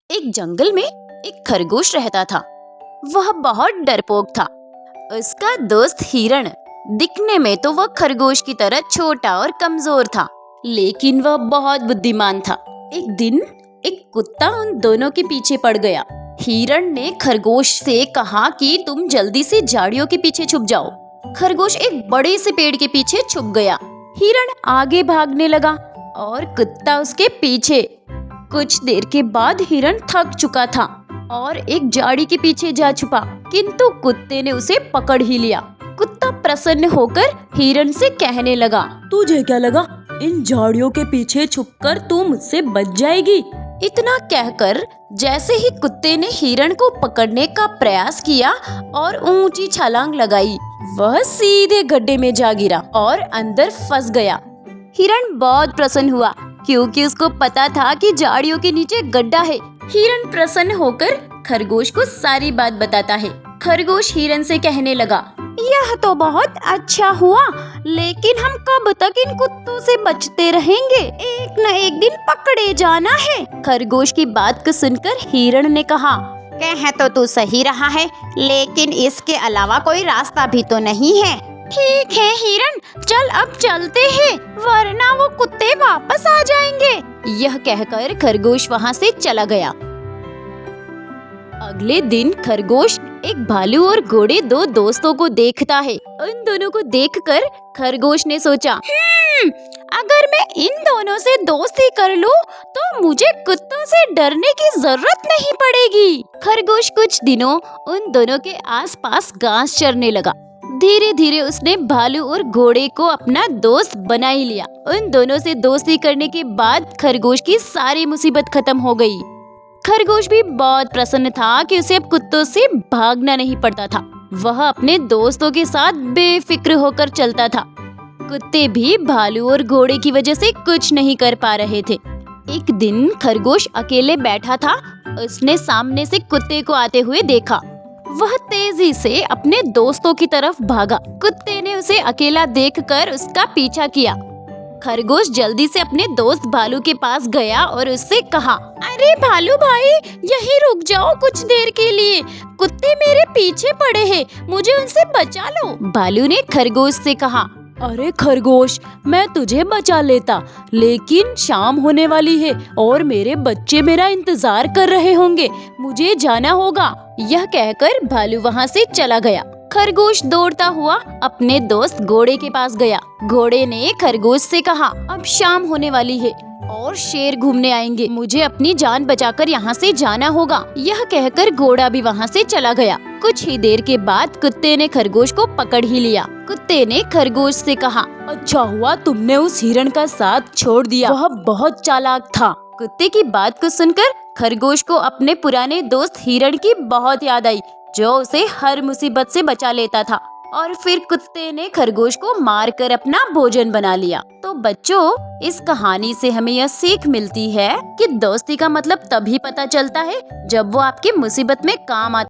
एक जंगल में एक खरगोश रहता था। वह बहुत डरपोक था। उसका दोस्त हिरण, दिखने में तो वह खरगोश की तरह छोटा और कमजोर था, लेकिन वह बहुत बुद्धिमान था। एक दिन एक कुत्ता उन दोनों के पीछे पड़ गया। हिरण ने खरगोश से कहा कि तुम जल्दी से झाड़ियों के पीछे छुप जाओ। खरगोश एक बड़े से पेड़ के पीछे छुप गया। हिरण आगे भागने लगा और कुत्ता उसके पीछे। कुछ देर के बाद हिरण थक चुका था और एक झाड़ी के पीछे जा छुपा, किंतु कुत्ते ने उसे पकड़ ही लिया। कुत्ता प्रसन्न होकर हिरण से कहने लगा, तुझे क्या लगा, इन झाड़ियों के पीछे छुपकर तू मुझसे बच जाएगी? इतना कहकर जैसे ही कुत्ते ने हिरण को पकड़ने का प्रयास किया और ऊंची छलांग लगाई, वह सीधे गड्ढे में जा गिरा और अंदर फंस गया। हिरण बहुत प्रसन्न हुआ क्योंकि उसको पता था कि झाड़ियों के नीचे गड्ढा है। हिरण प्रसन्न होकर खरगोश को सारी बात बताता है। खरगोश हिरण से कहने लगा, यह तो बहुत अच्छा हुआ, लेकिन हम कब तक इन कुत्तों से बचते रहेंगे? एक न एक दिन पकड़े जाना है। खरगोश की बात को सुनकर हिरण ने कहा, कह तो तू सही रहा है, लेकिन इसके अलावा कोई रास्ता भी तो नहीं है। ठीक है हिरण, चल अब चलते हैं, वरना वो कुत्ते वापस आ जाएंगे। यह कहकर खरगोश वहाँ से चला गया। अगले दिन खरगोश एक भालू और घोड़े दो दोस्तों को देखता है। उन दोनों को देखकर खरगोश ने सोचा, अगर मैं इन दोनों से दोस्ती कर लूं, तो मुझे कुत्तों से डरने की जरूरत नहीं पड़ेगी। खरगोश कुछ दिनों उन दोनों के आसपास घास चरने लगा। धीरे धीरे उसने भालू और घोड़े को अपना दोस्त बना ही लिया। उन दोनों से दोस्ती करने के बाद खरगोश की सारी मुसीबत खत्म हो गई। खरगोश भी बहुत प्रसन्न था कि उसे अब कुत्तों से भागना नहीं पड़ता था। वह अपने दोस्तों के साथ बेफिक्र होकर चलता था। कुत्ते भी भालू और घोड़े की वजह से कुछ नहीं कर पा रहे थे। एक दिन खरगोश अकेले बैठा था। उसने सामने से कुत्ते को आते हुए देखा। वह तेजी से अपने दोस्तों की तरफ भागा। कुत्ते ने उसे अकेला देखकर उसका पीछा किया। खरगोश जल्दी से अपने दोस्त भालू के पास गया और उससे कहा, अरे भालू भाई, यहीं रुक जाओ कुछ देर के लिए, कुत्ते मेरे पीछे पड़े हैं, मुझे उनसे बचा लो। भालू ने खरगोश से कहा, अरे खरगोश, मैं तुझे बचा लेता, लेकिन शाम होने वाली है और मेरे बच्चे मेरा इंतजार कर रहे होंगे, मुझे जाना होगा। यह कहकर भालू वहाँ से चला गया। खरगोश दौड़ता हुआ अपने दोस्त घोड़े के पास गया। घोड़े ने खरगोश से कहा, अब शाम होने वाली है और शेर घूमने आएंगे, मुझे अपनी जान बचाकर यहाँ से जाना होगा। यह कहकर घोड़ा भी वहाँ से चला गया। कुछ ही देर के बाद कुत्ते ने खरगोश को पकड़ ही लिया। कुत्ते ने खरगोश से कहा, अच्छा हुआ तुमने उस हिरण का साथ छोड़ दिया, वह बहुत चालाक था। कुत्ते की बात को सुनकर खरगोश को अपने पुराने दोस्त हिरण की बहुत याद आई, जो उसे हर मुसीबत से बचा लेता था। और फिर कुत्ते ने खरगोश को मारकर अपना भोजन बना लिया। तो बच्चों, इस कहानी से हमें यह सीख मिलती है कि दोस्ती का मतलब तभी पता चलता है जब वो आपकी मुसीबत में काम आता है।